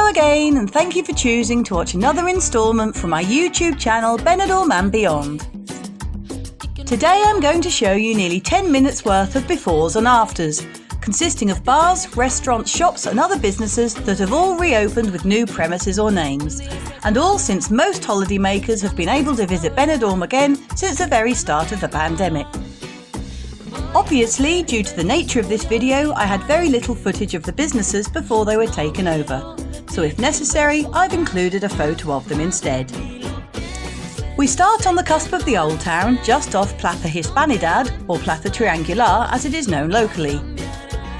Hello again, and thank you for choosing to watch another instalment from my YouTube channel Benidorm and Beyond. Today I'm going to show you nearly 10 minutes worth of befores and afters, consisting of bars, restaurants, shops and other businesses that have all reopened with new premises or names, and all since most holidaymakers have been able to visit Benidorm again since the very start of the pandemic. Obviously, due to the nature of this video, I had very little footage of the businesses before they were taken over, so if necessary, I've included a photo of them instead. We start on the cusp of the Old Town, just off Plaza Hispanidad, or Plaza Triangular as it is known locally.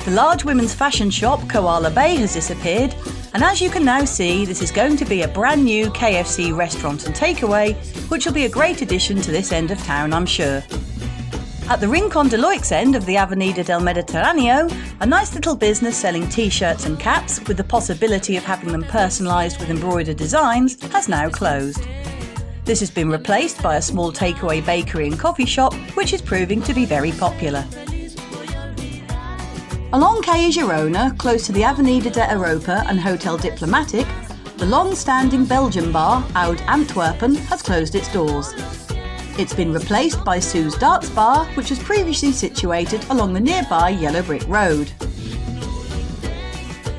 The large women's fashion shop Koala Bay has disappeared, and as you can now see, this is going to be a brand new KFC restaurant and takeaway, which will be a great addition to this end of town, I'm sure. At the Rincon de Loix end of the Avenida del Mediterraneo, a nice little business selling t-shirts and caps, with the possibility of having them personalised with embroidered designs, has now closed. This has been replaced by a small takeaway bakery and coffee shop, which is proving to be very popular. Along Calle Girona, close to the Avenida de Europa and Hotel Diplomatic, the long-standing Belgian bar, Oud Antwerpen, has closed its doors. It's been replaced by Sue's Darts Bar, which was previously situated along the nearby Yellow Brick Road.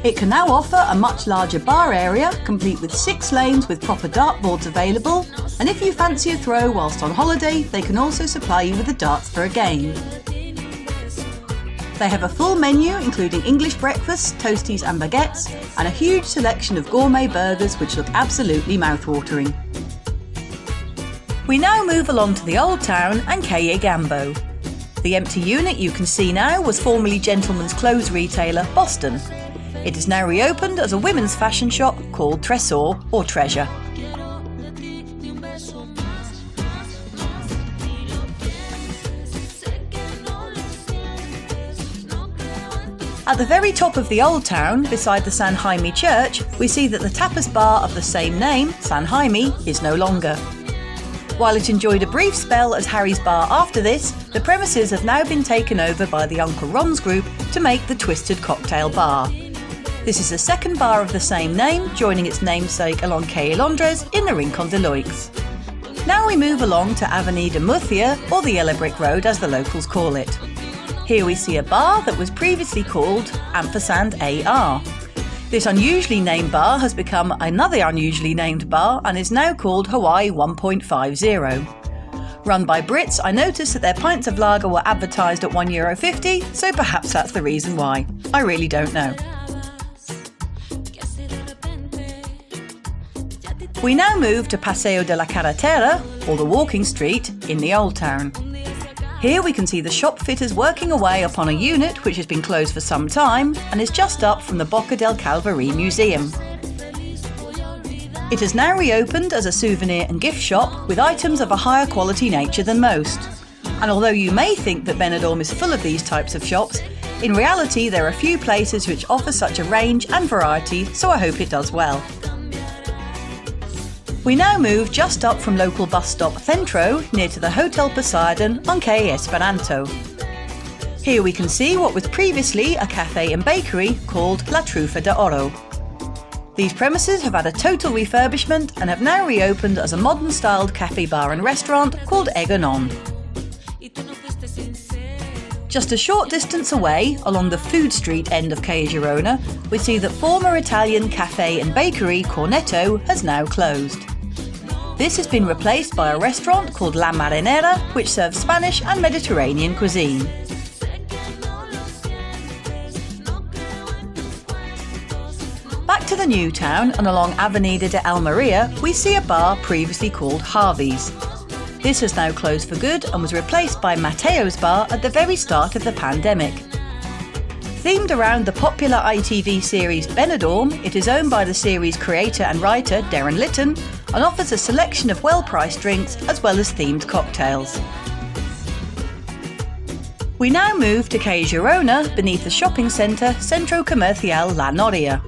It can now offer a much larger bar area, complete with 6 lanes with proper dartboards available, and if you fancy a throw whilst on holiday, they can also supply you with the darts for a game. They have a full menu including English breakfasts, toasties and baguettes, and a huge selection of gourmet burgers which look absolutely mouthwatering. We now move along to the Old Town and Calle Gambo. The empty unit you can see now was formerly gentlemen's clothes retailer Boston. It is now reopened as a women's fashion shop called Tresor or Treasure. At the very top of the Old Town, beside the San Jaime Church, we see that the tapas bar of the same name, San Jaime, is no longer. While it enjoyed a brief spell as Harry's Bar after this, the premises have now been taken over by the Uncle Ron's group to make the Twisted Cocktail Bar. This is the second bar of the same name, joining its namesake along Calle Londres in the Rincon de Loix. Now we move along to Avenida Murcia, or the Yellow Brick Road as the locals call it. Here we see a bar that was previously called Ampersand AR. This unusually named bar has become another unusually named bar and is now called Hawaii 1.50. Run by Brits, I noticed that their pints of lager were advertised at €1.50, so perhaps that's the reason why. I really don't know. We now move to Paseo de la Carretera, or the Walking Street, in the Old Town. Here we can see the shop fitters working away upon a unit which has been closed for some time and is just up from the Boca del Calvary Museum. It has now reopened as a souvenir and gift shop with items of a higher quality nature than most. And although you may think that Benidorm is full of these types of shops, in reality there are few places which offer such a range and variety, so I hope it does well. We now move just up from local bus stop Centro, near to the Hotel Poseidon on Calle Esperanto. Here we can see what was previously a cafe and bakery called La Trufa de Oro. These premises have had a total refurbishment and have now reopened as a modern-styled cafe bar and restaurant called Egonon. Just a short distance away, along the Food Street end of Calle Girona, we see that former Italian cafe and bakery Cornetto has now closed. This has been replaced by a restaurant called La Marinera, which serves Spanish and Mediterranean cuisine. Back to the new town and along Avenida de Almeria, we see a bar previously called Harvey's. This has now closed for good and was replaced by Mateo's Bar at the very start of the pandemic. Themed around the popular ITV series Benidorm, it is owned by the series creator and writer Darren Litton and offers a selection of well-priced drinks as well as themed cocktails. We now move to Calle Girona beneath the shopping centre Centro Comercial La Noria.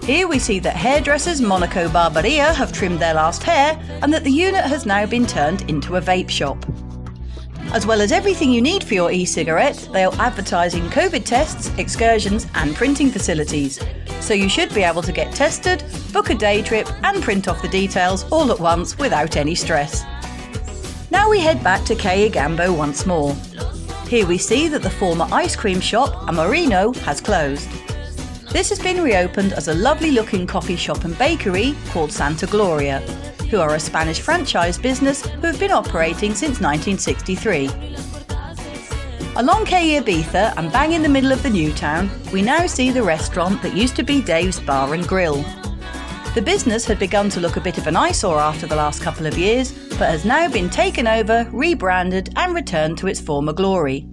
Here we see that hairdressers Monaco Barberia have trimmed their last hair and that the unit has now been turned into a vape shop. As well as everything you need for your e-cigarette, they are advertising COVID tests, excursions and printing facilities. So you should be able to get tested, book a day trip and print off the details all at once without any stress. Now we head back to Calle Gambo once more. Here we see that the former ice cream shop, Amorino, has closed. This has been reopened as a lovely looking coffee shop and bakery called Santa Gloria, who are a Spanish franchise business who have been operating since 1963. Along Calle Ibiza and bang in the middle of the new town, we now see the restaurant that used to be Dave's Bar and Grill. The business had begun to look a bit of an eyesore after the last couple of years, but has now been taken over, rebranded and returned to its former glory.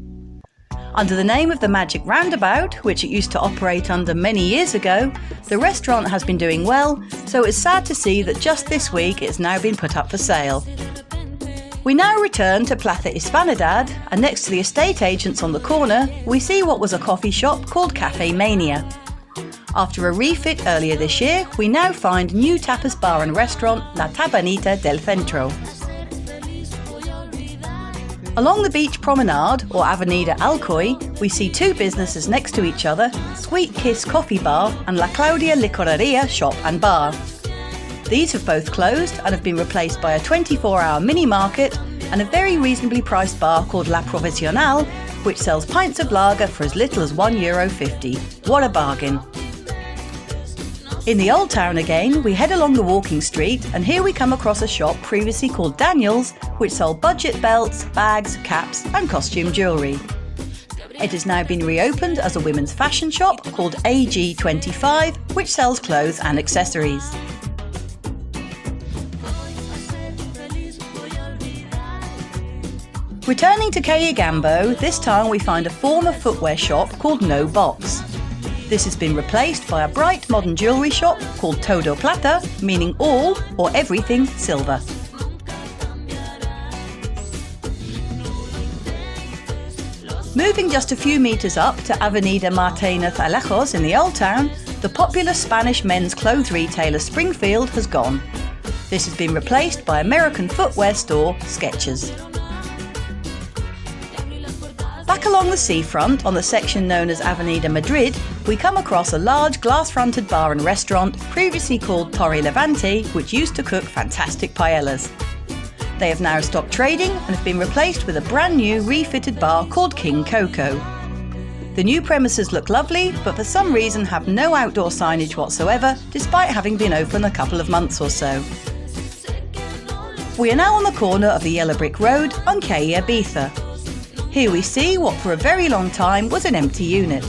Under the name of the Magic Roundabout, which it used to operate under many years ago, the restaurant has been doing well, so it's sad to see that just this week it's now been put up for sale. We now return to Plaza Hispanidad, and next to the estate agents on the corner, we see what was a coffee shop called Cafe Mania. After a refit earlier this year, we now find new tapas bar and restaurant La Tabanita del Centro. Along the beach promenade, or Avenida Alcoy, we see two businesses next to each other, Sweet Kiss Coffee Bar and La Claudia Licoreria Shop and Bar. These have both closed and have been replaced by a 24-hour mini market and a very reasonably priced bar called La Provisional, which sells pints of lager for as little as €1.50. What a bargain! In the Old Town again, we head along the walking street and here we come across a shop previously called Daniel's, which sold budget belts, bags, caps and costume jewellery. It has now been reopened as a women's fashion shop called AG25, which sells clothes and accessories. Returning to Calle Gambo, this time we find a former footwear shop called No Box. This has been replaced by a bright modern jewellery shop called Todo Plata, meaning all or everything silver. Moving just a few metres up to Avenida Martínez Alejos in the Old Town, the popular Spanish men's clothes retailer Springfield has gone. This has been replaced by American footwear store Skechers. Back along the seafront, on the section known as Avenida Madrid, we come across a large glass-fronted bar and restaurant previously called Torre Levante, which used to cook fantastic paellas. They have now stopped trading and have been replaced with a brand new refitted bar called King Coco. The new premises look lovely, but for some reason have no outdoor signage whatsoever, despite having been open a couple of months or so. We are now on the corner of the Yellow Brick Road on Calle Ibiza. Here we see what for a very long time was an empty unit.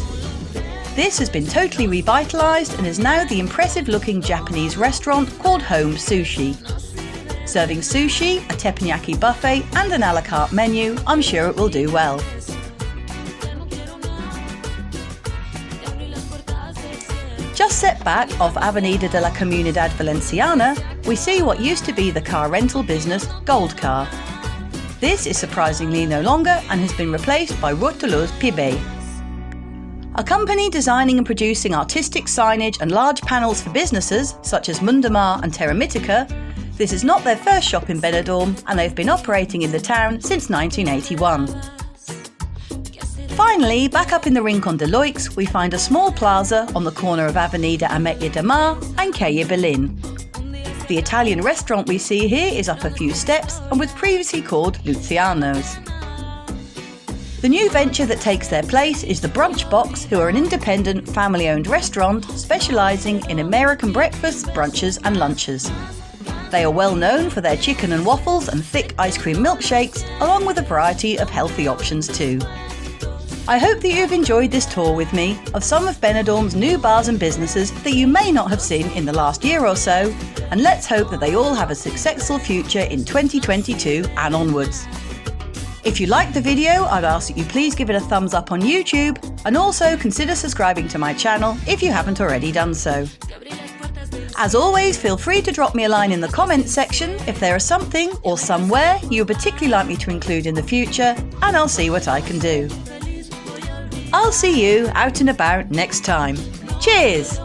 This has been totally revitalised and is now the impressive looking Japanese restaurant called Home Sushi. Serving sushi, a teppanyaki buffet and an a la carte menu, I'm sure it will do well. Just set back off Avenida de la Comunidad Valenciana, we see what used to be the car rental business Gold Car. This is surprisingly no longer and has been replaced by Rotulos Pibe. A company designing and producing artistic signage and large panels for businesses such as Mundamar and Terra Mythica, this is not their first shop in Benidorm and they've been operating in the town since 1981. Finally, back up in the Rincon de Loix, we find a small plaza on the corner of Avenida Ametlla de Mar and Calle Berlin. The Italian restaurant we see here is up a few steps and was previously called Luciano's. The new venture that takes their place is the Brunch Box, who are an independent, family-owned restaurant specialising in American breakfasts, brunches and lunches. They are well known for their chicken and waffles and thick ice cream milkshakes, along with a variety of healthy options too. I hope that you've enjoyed this tour with me of some of Benidorm's new bars and businesses that you may not have seen in the last year or so, and let's hope that they all have a successful future in 2022 and onwards. If you liked the video, I'd ask that you please give it a thumbs up on YouTube and also consider subscribing to my channel if you haven't already done so. As always, feel free to drop me a line in the comments section if there is something or somewhere you would particularly like me to include in the future, and I'll see what I can do. I'll see you out and about next time. Cheers!